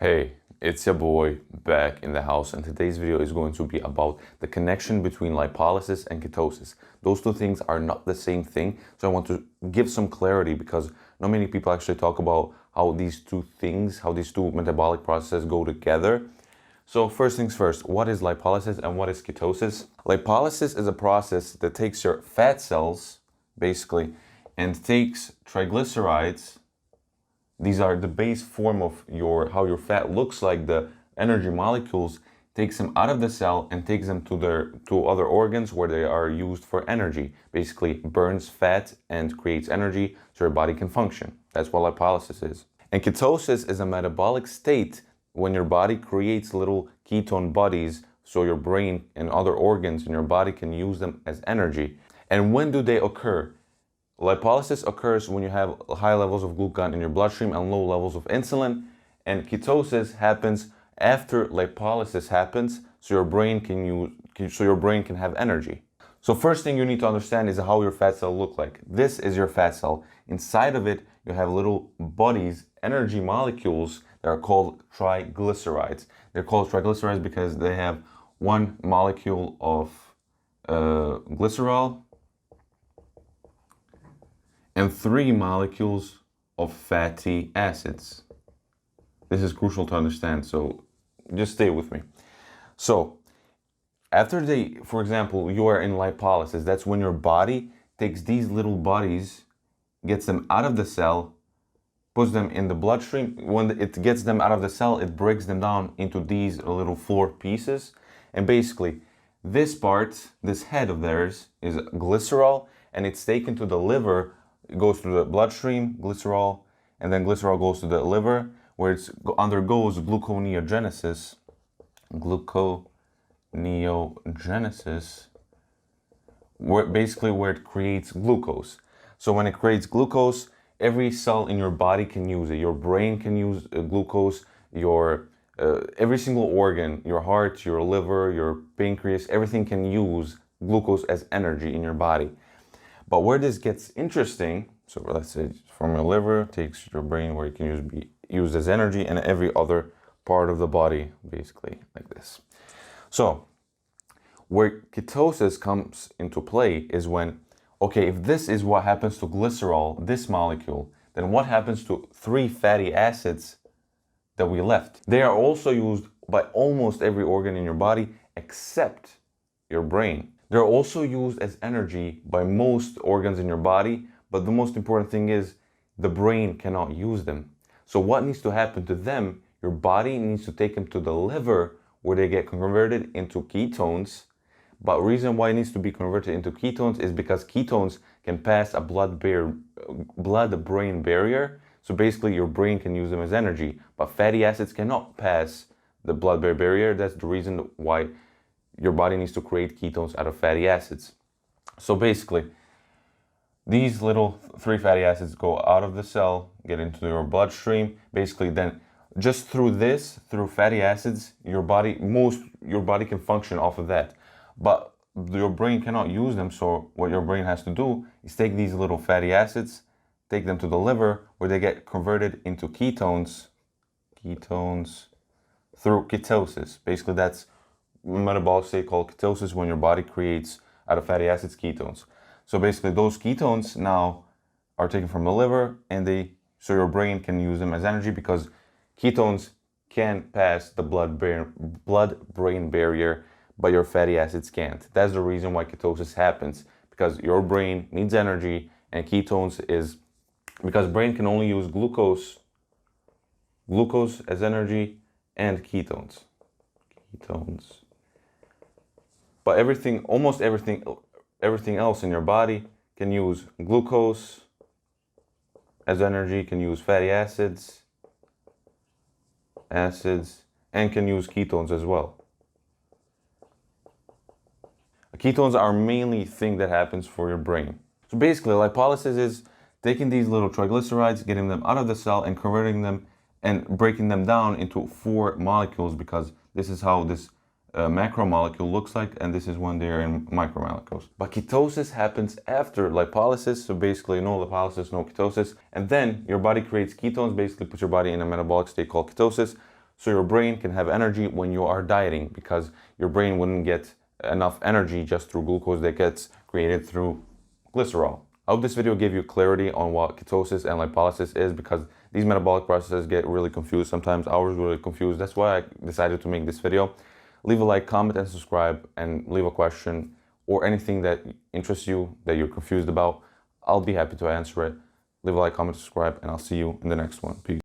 Hey, it's your boy back in the house, and today's video is going to be about the connection between lipolysis and ketosis. Those two things are not the same thing, so I want to give some clarity because not many people actually talk about how these two things, how these two metabolic processes go together. So first things first, what is lipolysis and what is ketosis? Lipolysis is a process that takes your fat cells, basically, and takes triglycerides. These are the base form of how your fat looks like, the energy molecules, takes them out of the cell and takes them to other organs where they are used for energy. Basically burns fat and creates energy so your body can function. That's what lipolysis is. And ketosis is a metabolic state when your body creates little ketone bodies so your brain and other organs in your body can use them as energy. And when do they occur? Lipolysis occurs when you have high levels of glucagon in your bloodstream and low levels of insulin, and ketosis happens after lipolysis happens, so your brain can have energy. So first thing you need to understand is how your fat cell look like. This is your fat cell. Inside of it, you have little bodies, energy molecules that are called triglycerides. They're called triglycerides because they have one molecule of glycerol and 3 molecules of fatty acids. This is crucial to understand, so just stay with me. So after for example, you are in lipolysis, that's when your body takes these little bodies, gets them out of the cell, puts them in the bloodstream. When it gets them out of the cell, it breaks them down into these little 4 pieces. And basically, this part, this head of theirs, is glycerol, and it's taken to the liver. It goes through the bloodstream, glycerol, and then glycerol goes to the liver, where it undergoes gluconeogenesis. Where it creates glucose. So when it creates glucose, every cell in your body can use it. Your brain can use glucose. Every single organ, your heart, your liver, your pancreas, everything can use glucose as energy in your body. But where this gets interesting, so let's say from your liver, takes your brain where it can be used as energy, and every other part of the body, basically like this. So where ketosis comes into play is when, okay, if this is what happens to glycerol, this molecule, then what happens to 3 fatty acids that we left? They are also used by almost every organ in your body except your brain. They're also used as energy by most organs in your body, but the most important thing is the brain cannot use them. So what needs to happen to them? Your body needs to take them to the liver where they get converted into ketones. But the reason why it needs to be converted into ketones is because ketones can pass a blood-brain barrier. So basically your brain can use them as energy, but fatty acids cannot pass the blood-brain barrier. That's the reason why your body needs to create ketones out of fatty acids. So basically, these little 3 fatty acids go out of the cell, get into your bloodstream. Basically, then just through fatty acids, your body can function off of that. But your brain cannot use them. So what your brain has to do is take these little fatty acids, take them to the liver where they get converted into ketones through ketosis. Basically, that's metabolic state called ketosis, when your body creates out of fatty acids ketones. So basically those ketones now are taken from the liver, and so your brain can use them as energy because ketones can pass the blood-brain barrier, but your fatty acids can't. That's the reason why ketosis happens, because your brain needs energy, and ketones is because brain can only use glucose as energy and ketones. But almost everything else in your body can use glucose as energy, can use fatty acids, and can use ketones as well. Ketones are mainly thing that happens for your brain. So basically, lipolysis is taking these little triglycerides, getting them out of the cell and converting them and breaking them down into 4 molecules, because this is how this macromolecule looks like, and this is when they're in micromolecules. But ketosis happens after lipolysis, so basically no lipolysis, no ketosis, and then your body creates ketones, basically puts your body in a metabolic state called ketosis, so your brain can have energy when you are dieting, because your brain wouldn't get enough energy just through glucose that gets created through glycerol. I hope this video gave you clarity on what ketosis and lipolysis is, because these metabolic processes get really confused. Sometimes I was really confused. That's why I decided to make this video. Leave a like, comment, and subscribe, and leave a question or anything that interests you that you're confused about. I'll be happy to answer it. Leave a like, comment, subscribe, and I'll see you in the next one. Peace.